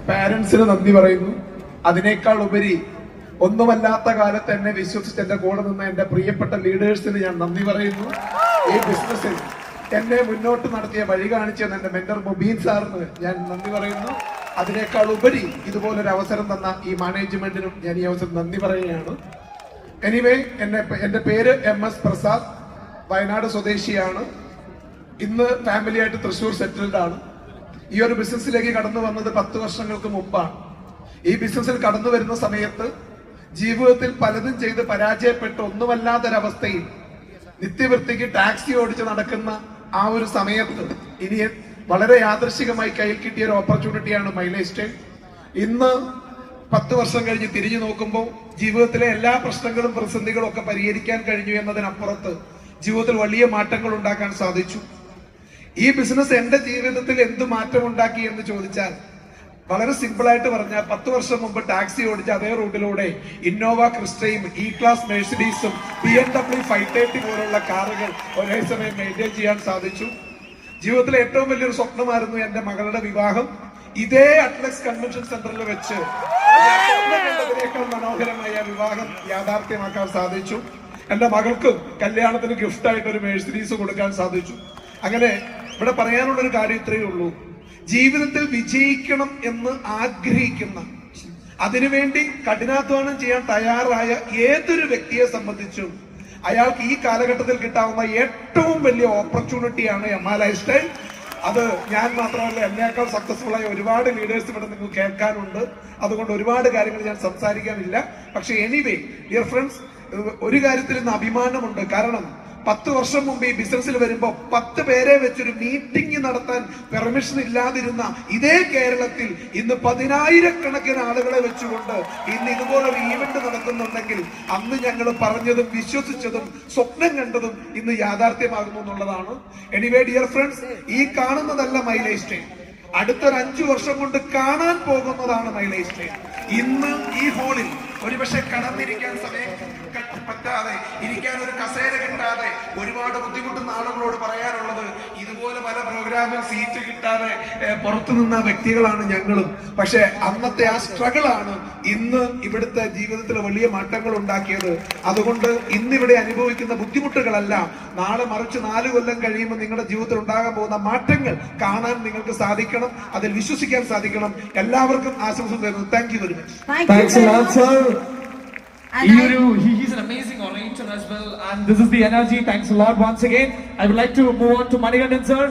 പാരന്റ്സിന് നന്ദി പറയുന്നു. അതിനേക്കാൾ ഉപരി ഒന്നുമല്ലാത്ത കാലത്ത് എന്നെ വിശ്വസിച്ച് എന്റെ കൂടെ നിന്ന് എന്റെ പ്രിയപ്പെട്ട ലീഡേഴ്സിന് ഞാൻ നന്ദി പറയുന്നു. ഈ ബിസിനസ്സിൽ എന്നെ മുന്നോട്ട് നടത്തിയ വഴി കാണിച്ചെന്ന് എന്റെ മെന്റർ മുബീൻ സാറിന് ഞാൻ നന്ദി പറയുന്നു. അതിനേക്കാൾ ഉപരി ഇതുപോലൊരു അവസരം തന്ന ഈ മാനേജ്മെന്റിനും ഞാൻ ഈ അവസരം നന്ദി പറയുകയാണ്. എനിവേ, എന്റെ പേര് MS പ്രസാദ്, വയനാട് സ്വദേശിയാണ്. ഇന്ന് ഫാമിലിയായിട്ട് തൃശ്ശൂർ സെറ്റിൽഡ് ആണ്. ഈ ഒരു ബിസിനസ്സിലേക്ക് കടന്നു വന്നത് 10 വർഷങ്ങൾക്ക് മുമ്പാണ്. ഈ ബിസിനസ്സിൽ കടന്നു വരുന്ന സമയത്ത് ജീവിതത്തിൽ പലതും ചെയ്ത് പരാജയപ്പെട്ട് ഒന്നുമല്ലാത്തൊരവസ്ഥയിൽ നിത്യവൃത്തിക്ക് ടാക്സി ഓടിച്ച് നടക്കുന്ന ആ ഒരു സമയത്ത് ഇനി വളരെ യാദൃശികമായി കയ്യിൽ കിട്ടിയ ഒരു ഓപ്പർച്യൂണിറ്റിയാണ് മൈലേജ് ടൈം. ഇന്ന് 10 വർഷം കഴിഞ്ഞ് തിരിഞ്ഞു നോക്കുമ്പോൾ ജീവിതത്തിലെ എല്ലാ പ്രശ്നങ്ങളും പ്രതിസന്ധികളും ഒക്കെ പരിഹരിക്കാൻ കഴിഞ്ഞു എന്നതിനപ്പുറത്ത് ജീവിതത്തിൽ വലിയ മാറ്റങ്ങൾ ഉണ്ടാക്കാൻ സാധിച്ചു. ഈ ബിസിനസ് എന്റെ ജീവിതത്തിൽ എന്ത് മാറ്റം ഉണ്ടാക്കി എന്ന് ചോദിച്ചാൽ വളരെ സിമ്പിൾ ആയിട്ട് പറഞ്ഞാൽ 10 വർഷം മുമ്പ് ടാക്സി ഓടിച്ച അതേ റൂട്ടിലൂടെ ഇന്നോവ ക്രിസ്റ്റയും E-ക്ലാസ് മെഴ്സിഡീസും BMW 530 പോലുള്ള കാറുകൾ ഒരേ സമയം മെയിൻറ്റെയിൻ ചെയ്യാൻ സാധിച്ചു. ജീവിതത്തിലെ ഏറ്റവും വലിയൊരു സ്വപ്നമായിരുന്നു എന്റെ മകളുടെ വിവാഹം. ഇതേ അറ്റ്ലക്സ് കൺവെൻഷൻ സെന്ററിൽ വെച്ച് സ്വപ്നം മനോഹരമായ വിവാഹം യാഥാർത്ഥ്യമാക്കാൻ സാധിച്ചു. എന്റെ മകൾക്കും കല്യാണത്തിന് ഗിഫ്റ്റായിട്ട് ഒരു മെഴ്സിഡീസ് കൊടുക്കാൻ സാധിച്ചു. അങ്ങനെ ഇവിടെ പറയാനുള്ളൊരു കാര്യം ഇത്രയേ ഉള്ളൂ. ജീവിതത്തിൽ വിജയിക്കണം എന്ന് ആഗ്രഹിക്കുന്ന, അതിനുവേണ്ടി കഠിനാധ്വാനം ചെയ്യാൻ തയ്യാറായ ഏതൊരു വ്യക്തിയെ സംബന്ധിച്ചും അയാൾക്ക് ഈ കാലഘട്ടത്തിൽ കിട്ടാവുന്ന ഏറ്റവും വലിയ ഓപ്പർച്യൂണിറ്റിയാണ് എമ്മ ലൈഫ് സ്റ്റൈൽ. അത് ഞാൻ മാത്രമല്ല, എന്നേക്കാൾ സക്സസ്ഫുൾ ആയ ഒരുപാട് ലീഡേഴ്സ് ഇവിടെ നിങ്ങൾക്ക് കേൾക്കാനുണ്ട്. അതുകൊണ്ട് ഒരുപാട് കാര്യങ്ങൾ ഞാൻ സംസാരിക്കാനില്ല. പക്ഷെ എനിവേ ഡിയർ ഫ്രണ്ട്സ്, ഒരു കാര്യത്തിൽ ഇന്ന് അഭിമാനമുണ്ട്. കാരണം 10 വർഷം മുമ്പ് ഈ ബിസിനസ്സിൽ വരുമ്പോ 10 പേരെ വെച്ചൊരു മീറ്റിംഗ് നടത്താൻ പെർമിഷൻ ഇല്ലാതിരുന്ന ഇതേ കേരളത്തിൽ ഇന്ന് 10,000-കണക്കിന് ആളുകളെ വെച്ചുകൊണ്ട് ഇന്ന് ഇതുപോലൊരു ഈവന്റ് നടക്കുന്നുണ്ടെങ്കിൽ അന്ന് ഞങ്ങൾ പറഞ്ഞതും വിശ്വസിച്ചതും സ്വപ്നം കണ്ടതും ഇന്ന് യാഥാർത്ഥ്യമാകുന്നു എന്നുള്ളതാണ്. എനിവേ ഡിയർ ഫ്രണ്ട്സ്, ഈ കാണുന്നതല്ല മൈലേജ് ടൈം. അടുത്തൊരു 5 വർഷം കൊണ്ട് കാണാൻ പോകുന്നതാണ് മൈലേജ് ടൈം. ഇന്ന് ഈ ഹാളിൽ ഒരുപക്ഷെ കടന്നിരിക്കാൻ സമയം പറ്റാതെ, ഇരിക്കാൻ ഒരു കസേര കിട്ടാതെ ഒരുപാട് ബുദ്ധിമുട്ടുന്ന ആളുകളോട് പറയാനുള്ളത്, ഇതുപോലെ പല പ്രോഗ്രാമിൽ സീറ്റ് കിട്ടാതെ പുറത്തു നിന്ന വ്യക്തികളാണ് ഞങ്ങളും. പക്ഷെ അന്നത്തെ ആ സ്ട്രഗിളാണ് ഇന്ന് ഇവിടുത്തെ ജീവിതത്തിൽ വലിയ മാറ്റങ്ങൾ ഉണ്ടാക്കിയത്. അതുകൊണ്ട് ഇന്നിവിടെ അനുഭവിക്കുന്ന ബുദ്ധിമുട്ടുകളല്ല, നാളെ മറിച്ച് 4 കൊല്ലം കഴിയുമ്പോൾ നിങ്ങളുടെ ജീവിതത്തിൽ ഉണ്ടാകാൻ പോകുന്ന മാറ്റങ്ങൾ കാണാൻ നിങ്ങൾക്ക് സാധിക്കണം, അതിൽ വിശ്വസിക്കാൻ സാധിക്കണം. എല്ലാവർക്കും ആശംസ തരുന്നു. Thank you very much. He's an amazing orator as well, and this is the energy. Thanks a lot once again. I would like to move on to Manikandan sir.